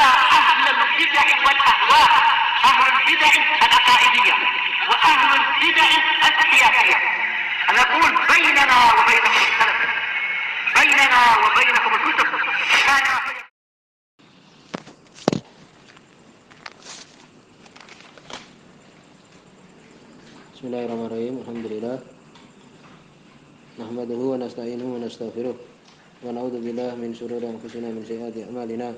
على أهل البدع والأهواء، أهل البدع العقائدية وأهل البدع السياسية. أنا أقول بيننا وبينكم السلف، بيننا وبينكم الكتب. Bismillahirrahmanirrahim. Alhamdulillah. Nahmaduhu wa nasta'inuhu wa nastaghfiruh. Wa na'udzu billahi min shururi anfusina min sayyiati a'malina.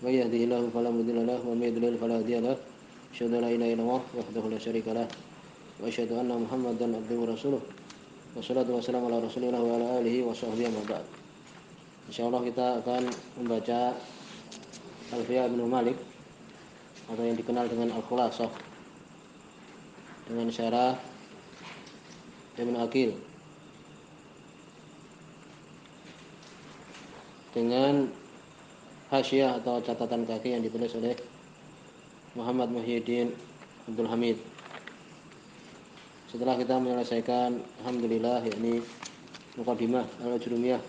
May yahdihillahu fala mudilla lahu wa may yudlil fala hadiya lahu. Asyhadu an la ilaha illallah wahdahu la syarika lah wa asyhadu anna Muhammadan abduhu wa rasuluh. Wassalatu wassalamu ala Rasulillah wa ala alihi wa sahbihi wa ba'd. Insyaallah kita akan membaca Alfiyah Ibnu Malik atau yang dikenal dengan Al-Khulasah dengan syarah Ibnu Aqil dengan hasyiah atau catatan kaki yang ditulis oleh Muhammad Muhyiddin Abdul Hamid. Setelah kita menyelesaikan alhamdulillah yakni Muqaddimah Al-Jurumiyah,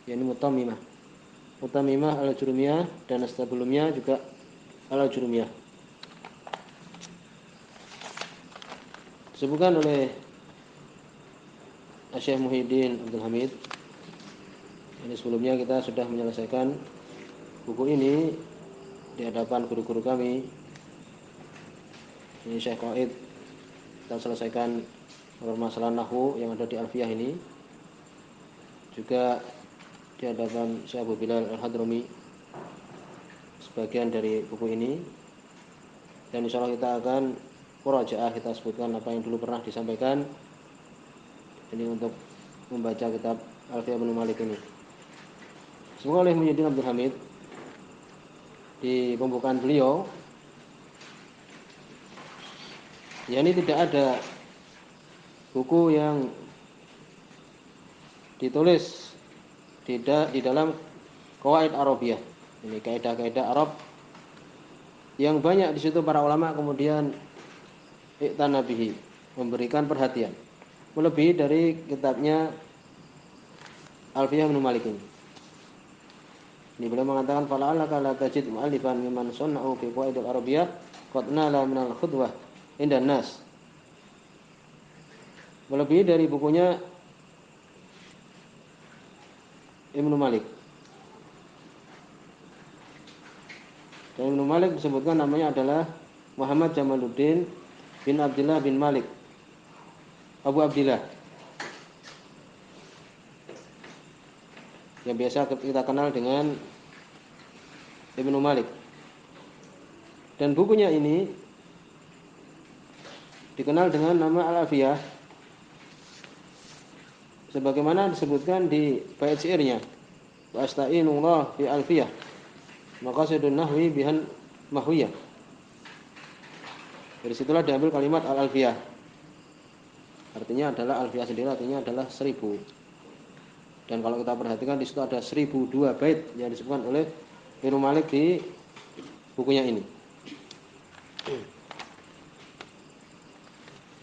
yakni Mutamimah Al-Jurumiyah, dan sebelumnya juga Al-Jurumiyah, disebutkan oleh Syekh Muhyiddin Abdul Hamid. Ini sebelumnya kita sudah menyelesaikan buku ini di hadapan guru-guru kami. Ini Syekh Qaid. Kita selesaikan permasalahan nahwu yang ada di Alfiyah ini. Juga di hadapan Syekh Abu Bilal Al-Hadrami sebagian dari buku ini. Dan insyaallah kita akan murajaah, kita sebutkan apa yang dulu pernah disampaikan ini untuk membaca kitab Alfiyah Ibnu Malik ini. Semoga oleh Muhyiddin Abdul Hamid di pembukaan beliau, ya ini tidak ada buku yang ditulis di dalam Qawaid Arabiyah, ini kaidah-kaidah Arab yang banyak di situ para ulama kemudian iktana bihi, memberikan perhatian melebihi dari kitabnya Alfiyah Ibnu Malik ini. Ini beliau mengatakan fala'allaka la tajid mu'allifan mimman sunna'u fi qawaidil arabiyyah qad nala minal khudwah indan nas. Melebihi dari bukunya Ibnu Malik. Dan Ibnu Malik disebutkan namanya adalah Muhammad Jamaluddin bin Abdullah bin Malik, Abu Abdillah, yang biasa kita kenal dengan Ibnu Malik. Dan bukunya ini dikenal dengan nama Al-Alfiyah, sebagaimana disebutkan di bait syairnya, wa asta'inullah fi alfiyah maqasidun nahwi bihan mahwiyah. Dari situlah diambil kalimat Al-Alfiyah. Artinya adalah Alfiyah sendiri artinya adalah 1000. Dan kalau kita perhatikan di situ ada 1002 bait yang disebutkan oleh Ibnu Malik di bukunya ini.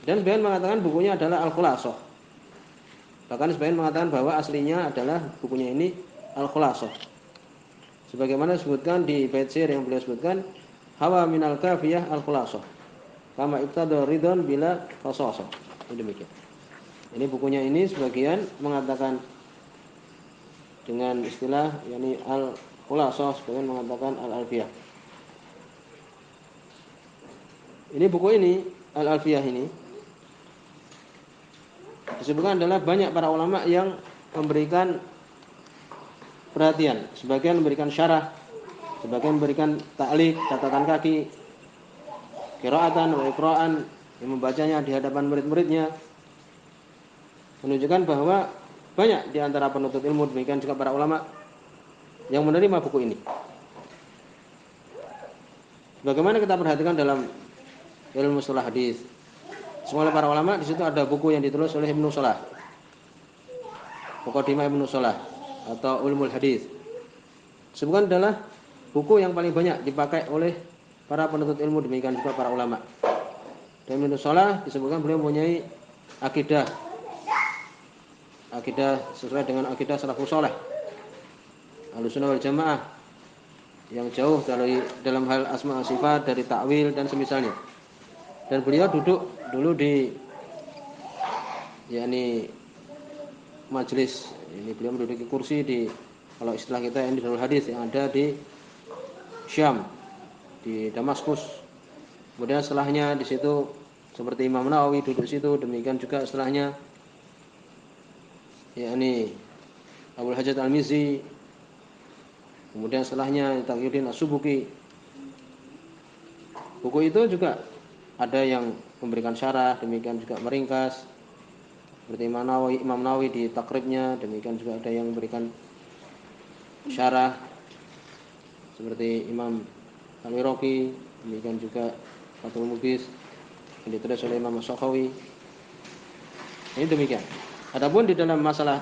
Dan sebagian mengatakan bukunya adalah Al-Khulasah. Bahkan sebagian mengatakan bahwa aslinya adalah bukunya ini Al-Khulasah. Sebagaimana disebutkan di bait syair yang beliau sebutkan, hawa minal kafiyah Al-Khulasah kama ibtada ridon bila khasasah. Ini demikian. Ini bukunya ini sebagian mengatakan dengan istilah yakni Al-Khulasah, sebagian mengatakan Al-Alfiyah. Ini buku ini Al-Alfiyah ini disebutkan adalah banyak para ulama yang memberikan perhatian, sebagian memberikan syarah, sebagian memberikan ta'liq, catatan kaki, qiraatan wa iqra'an, yang membacanya di hadapan murid-muridnya, menunjukkan bahwa banyak di antara penuntut ilmu, demikian juga para ulama yang menerima buku ini. Bagaimana kita perhatikan dalam ilmu mustalah hadis, semua para ulama di situ ada buku yang ditulis oleh Ibnu Shalah, Muqaddimah Ibnu Shalah atau Ulumul Hadis. Sebutkan adalah buku yang paling banyak dipakai oleh para penuntut ilmu, demikian juga para ulama. Dan Ibnu Shalah disebutkan beliau mempunyai akidah sesuai dengan akidah salafus saleh, Ahlussunnah wal Jamaah. yang jauh dari dalam hal asma sifat, dari takwil dan semisalnya. Dan beliau duduk dulu di yakni majelis ini, beliau menduduki kursi di, kalau istilah kita ini, Darul Hadis yang ada di Syam, di Damaskus. Kemudian setelahnya di situ seperti Imam Nawawi duduk situ, demikian juga setelahnya yakni Abdul Hajjaj Al-Mizzi, kemudian setelahnya Taqiyuddin As-Subuki. Buku itu juga ada yang memberikan syarah, demikian juga meringkas seperti Imam Nawawi di takribnya, demikian juga ada yang memberikan syarah seperti Imam Al-Iraqi, demikian juga Fathul Mughis yang ditulis oleh Imam As-Sakhawi. Ini demikian. Adapun di dalam masalah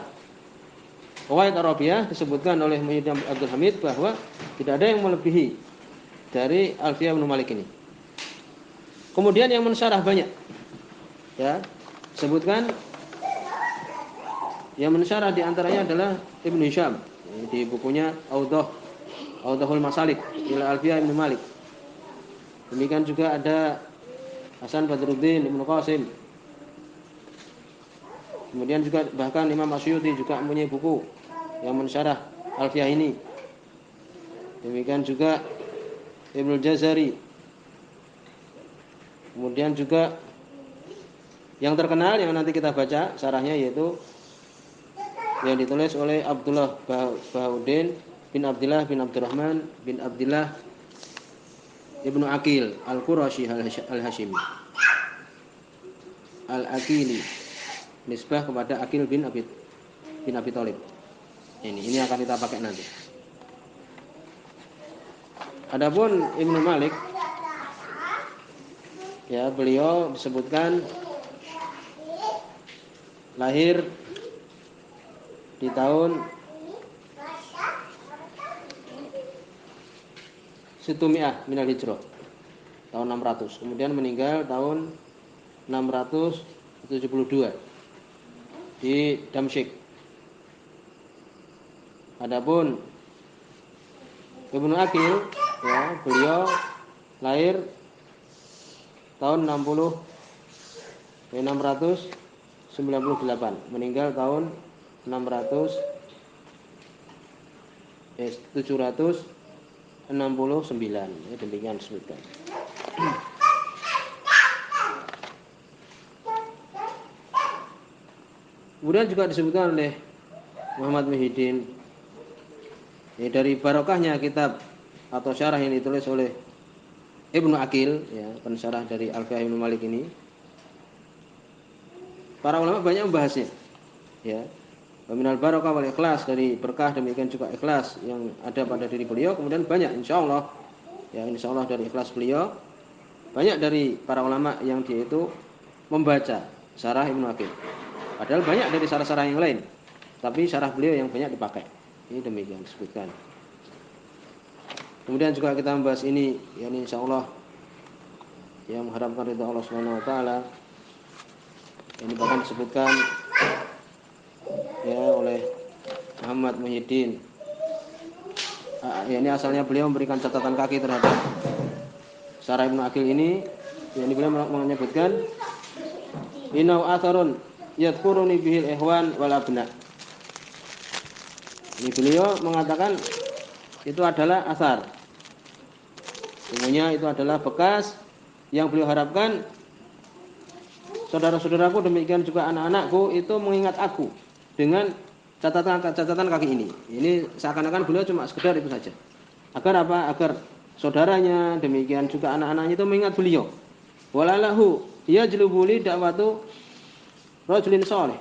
Qawaid Arabiyah disebutkan oleh Muhyiddin Abdul Hamid bahwa tidak ada yang melebihi dari Alfiyah Ibnu Malik ini. Kemudian yang mensyarah banyak. Ya, disebutkan yang mensyarah di antaranya adalah Ibnu Hisham di bukunya Awdahul Masalik ila Alfiyah Ibnu Malik. Demikian juga ada Hasan Badruddin Ibnu Qasim. Kemudian juga bahkan Imam Asyuti juga mempunyai buku yang mensyarah Alfiyah ini. Demikian juga Ibnu Jazari. Kemudian juga yang terkenal yang nanti kita baca syarahnya yaitu yang ditulis oleh Abdullah Bahauddin bin Abdullah bin Abdurrahman bin Abdullah Ibnu Aqil Al-Qurashi Al-Hashimi Al-Aqili, nisbah kepada Aqil bin Abi Thalib. Ini akan kita pakai nanti. Adapun Ibnu Malik, ya, beliau disebutkan lahir di tahun Situmi'ah minal hijrah, tahun 600. Kemudian meninggal tahun 672 di Damsyik. Adapun Ibnu Aqil, ya, beliau lahir tahun 698, meninggal tahun 769. Ya, demikian disebutkan. Kemudian juga disebutkan oleh Muhammad Muhyiddin, ya, dari barokahnya kitab atau syarah yang ditulis oleh Ibnu Aqil, ya, pensyarah dari Alfiyah Ibnu Malik ini. Para ulama banyak membahasnya, ya. Minal barokah wal ikhlas, dari berkah demikian juga ikhlas yang ada pada diri beliau. Kemudian banyak insyaallah, ya, insyaallah dari ikhlas beliau banyak dari para ulama yang dia itu membaca syarah Ibnu Aqil. Padahal banyak dari syarah-syarah yang lain, tapi syarah beliau yang banyak dipakai. Ini demikian disebutkan. Kemudian juga kita membahas ini, ya, insyaallah yang mengharapkan ridha Allah Subhanahu wa taala. Ini bahkan disebutkan, ya, oleh Muhammad Muhyiddin. Ya, ini asalnya beliau memberikan catatan kaki terhadap syarah Ibnu Aqil ini. Yang beliau menyebutkan inau atharun yadhkuruni bihil ihwan wal abna. Ini beliau mengatakan itu adalah asar. Semuanya itu adalah bekas yang beliau harapkan saudara-saudaraku demikian juga anak-anakku itu mengingat aku dengan catatan kaki ini. Ini seakan-akan beliau cuma sekedar itu saja. Agar apa? Agar saudaranya demikian juga anak-anaknya itu mengingat beliau. Walalahu yajlubuli da'watu rajulin saleh.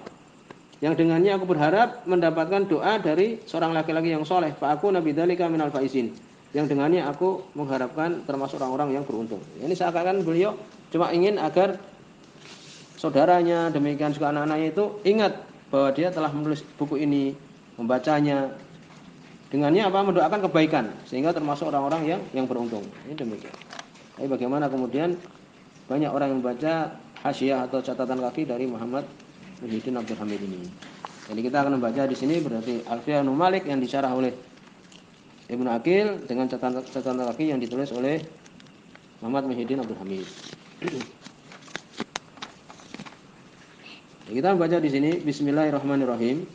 Yang dengannya aku berharap mendapatkan doa dari seorang laki-laki yang soleh. Fa aku nabi dzalika minal faizin. Yang dengannya aku mengharapkan termasuk orang-orang yang beruntung. Ini seakan-akan beliau cuma ingin agar saudaranya demikian juga anak-anaknya itu ingat bahwa dia telah menulis buku ini, membacanya. Dengannya apa? Mendoakan kebaikan sehingga termasuk orang-orang yang beruntung. Ini demikian. Tapi bagaimana kemudian banyak orang yang membaca hasyiah atau catatan kaki dari Muhammad Muhyiddin Abdul Hamid ini. Jadi kita akan membaca di sini berarti Alfiyah Ibnu Malik yang disyarah oleh Ibnu Aqil dengan catatan kaki yang ditulis oleh Muhammad Muhyiddin Abdul Hamid. Kita baca di sini Bismillahirrahmanirrahim.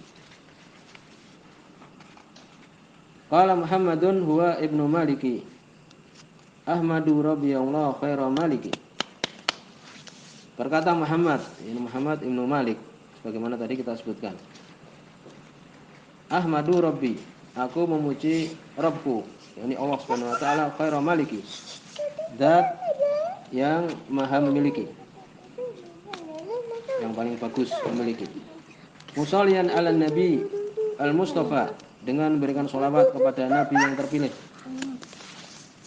Qala Muhammadun huwa ibnu Maliki Ahmadu Rabbiyallahu khaira Maliki. Berkata Muhammad, ini Muhammad ibnu Malik, sebagaimana tadi kita sebutkan. Ahmadu Rabbi, aku memuji Rabbku, yakni Allah Subhanahu wa taala khaira Maliki, zat yang maha memiliki, yang paling bagus memiliki. Musallian ala Nabi al-Mustafa, dengan memberikan sholawat kepada Nabi yang terpilih.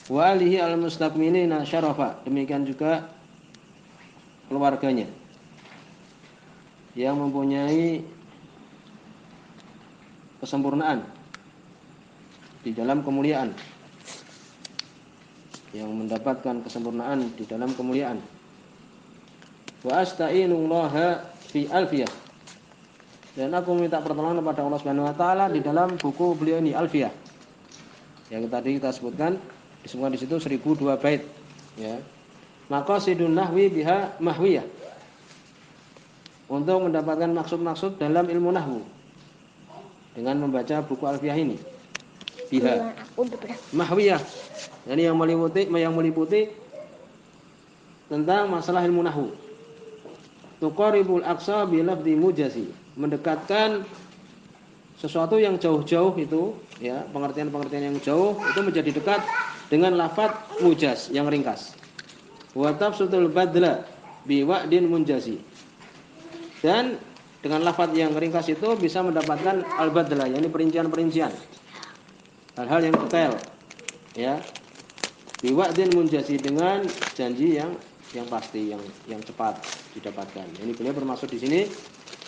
Wa alihi al-mustakmilina syarafa, demikian juga keluarganya yang mempunyai kesempurnaan di dalam kemuliaan, yang mendapatkan kesempurnaan di dalam kemuliaan. Wa asta'inullaha fi alfiyah, dan aku minta pertolongan kepada Allah Subhanahu wa taala di dalam buku beliau ini Alfiyah. Yang tadi kita sebutkan, disebutkan di situ 1002 bait, ya. Maqasidun nahwi biha mahwiyah, untuk mendapatkan maksud-maksud dalam ilmu nahwu dengan membaca buku Alfiyah ini. Biha mahwiyah, yani yang meliputi tentang masalah ilmu nahwu. Tuqaribul aqsa bi lafzi mujazi, mendekatkan sesuatu yang jauh-jauh itu, ya, pengertian-pengertian yang jauh itu menjadi dekat dengan lafaz mujaz yang ringkas. Wa tafsutul badla bi wa'din munjazi, dan dengan lafaz yang ringkas itu bisa mendapatkan al-badla, yakni perincian-perincian hal-hal yang detail, ya, bi wa'din munjazi, dengan janji yang pasti, yang cepat didapatkan. Ini beliau bermaksud di sini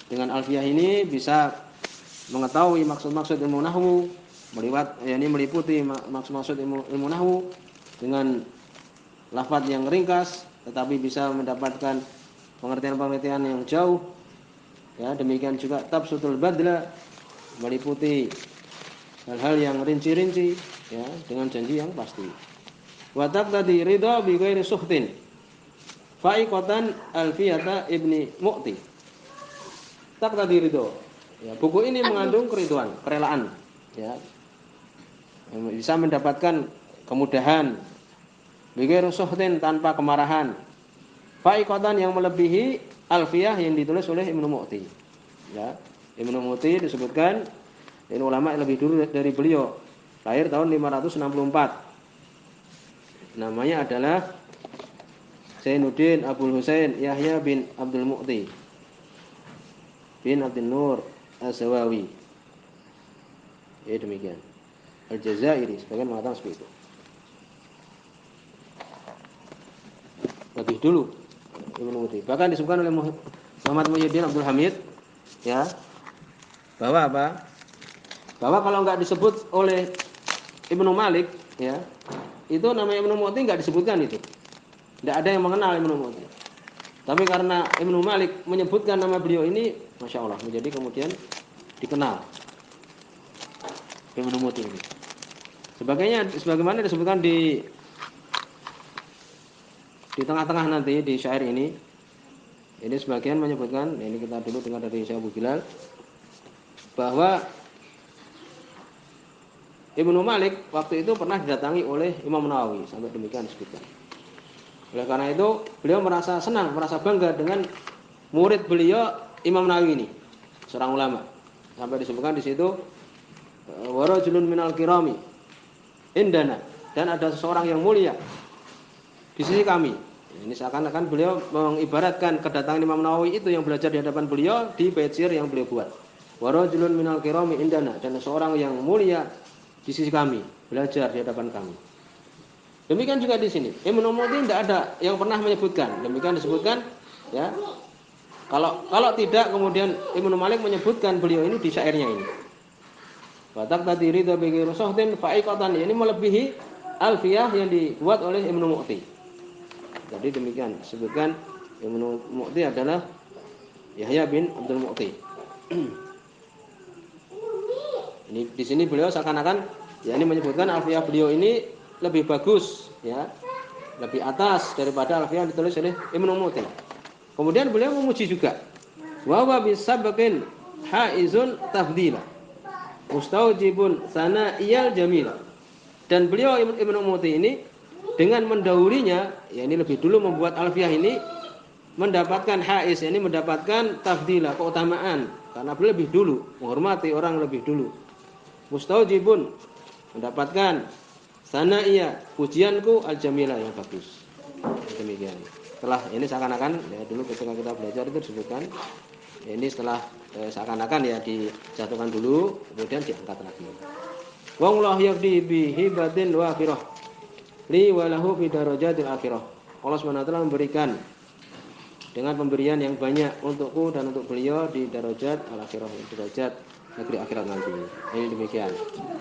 dengan Alfiyah ini bisa mengetahui maksud-maksud ilmu nahwu, meliputi maksud-maksud ilmu nahwu dengan lafaz yang ringkas, tetapi bisa mendapatkan pengertian-pengertian yang jauh. Ya, demikian juga tafsutul badla, meliputi hal-hal yang rinci-rinci, ya, dengan janji yang pasti. Wa taqtadi ridha bi ghairi suhtin, fa'iqatan Alfiyata ibni Mu'ti. Taqtadi ridha, ya, buku ini mengandung keriduan, kerelaan, ya, bisa mendapatkan kemudahan, bi ghairi suhtin, tanpa kemarahan, fa'iqatan, yang melebihi Alfiyah yang ditulis oleh Ibnu Mu'ti. Ya, Ibnu Mu'ti disebutkan ini ulama yang lebih dulu dari beliau, lahir tahun 564. Namanya adalah Zainuddin Abul Husain Yahya bin Abdul Mu'ti bin Abdul Nur Az-Zawawi. Ya, demikian. Al-Jazairi sebagian mengatakan seperti itu. Lebih dulu Ibnu Mu'ti. Bahkan disebutkan oleh Muhammad Muhyiddin Abdul Hamid, ya, bahwa apa? Bahwa kalau enggak disebut oleh Ibnu Malik, ya, itu namanya Ibnu Mu'ti enggak disebutkan itu. Tidak ada yang mengenal Ibnu Mu'ti. Tapi karena Ibnu Malik menyebutkan nama beliau ini, Masya Allah, menjadi kemudian dikenal Ibnu Mu'ti ini. Sebagaimana disebutkan di tengah-tengah nanti di syair ini sebagian menyebutkan, ini kita dulu dengar dari Syekh Abu Bilal, bahwa Ibnu Malik waktu itu pernah didatangi oleh Imam Nawawi, sampai demikian disebutkan. Oleh karena itu beliau merasa senang, merasa bangga dengan murid beliau Imam Nawawi ini, seorang ulama. Sampai disebutkan di situ wa rajulun minal kirami indana, dan ada seseorang yang mulia di sisi kami. Ini seakan-akan beliau mengibaratkan kedatangan Imam Nawawi itu yang belajar di hadapan beliau di bait syair yang beliau buat. Wa rajulun minal kirami indana, dan seorang yang mulia di sisi kami, belajar di hadapan kami. Demikian juga di sini. Ibnu Mu'ti tidak ada yang pernah menyebutkan. Demikian disebutkan, ya. Kalau tidak kemudian Ibnu Malik menyebutkan beliau ini di syairnya ini. Wa taqtadi ridha bi ghairi suhtin fa'iqatan, ini melebihi Alfiyah yang dibuat oleh Ibnu Mu'ti. Jadi demikian disebutkan Ibnu Mu'ti adalah Yahya bin Abdul Mu'ti. Ini di sini beliau seakan-akan Ya, ini menyebutkan alfiyah beliau ini lebih bagus, ya, lebih atas daripada alfiyah yang ditulis oleh Ibnu Muti. Kemudian beliau memuji juga, wa huwa bisabqin haizun tafdila mustaujibun sana'iyal jamila. Dan beliau Ibnu Muti ini dengan mendahulunya, ya ini lebih dulu membuat alfiyah ini mendapatkan haiz, ini mendapatkan tafdila, keutamaan, karena beliau lebih dulu menghormati orang lebih dulu. Mustaujibun, mendapatkan sana'iyah, pujianku al-jamilah, yang bagus. Demikian. Setelah ini seakan-akan, ya dulu ketika kita belajar itu disebutkan, ya ini setelah seakan-akan ya dijatuhkan dulu, kemudian diangkat lagi. Wallahu yafdi bi hibatin wa akhirah li wa lahu fi darajatil akhirah. Allah SWT memberikan dengan pemberian yang banyak untukku dan untuk beliau di darajat al-akhirah, derajat negeri akhirat nanti. Ini demikian.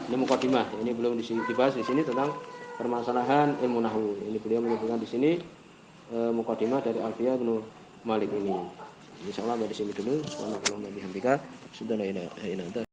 Ini mukadimah. Ini belum dibahas di sini tentang permasalahan ilmu nahwu. Ini beliau menyebutkan di sini mukadimah dari Alfiyah bin Malik ini. Insyaallah dari sini dulu. Subhanallah wa bihamdika, asyhadu an la ilaha illa anta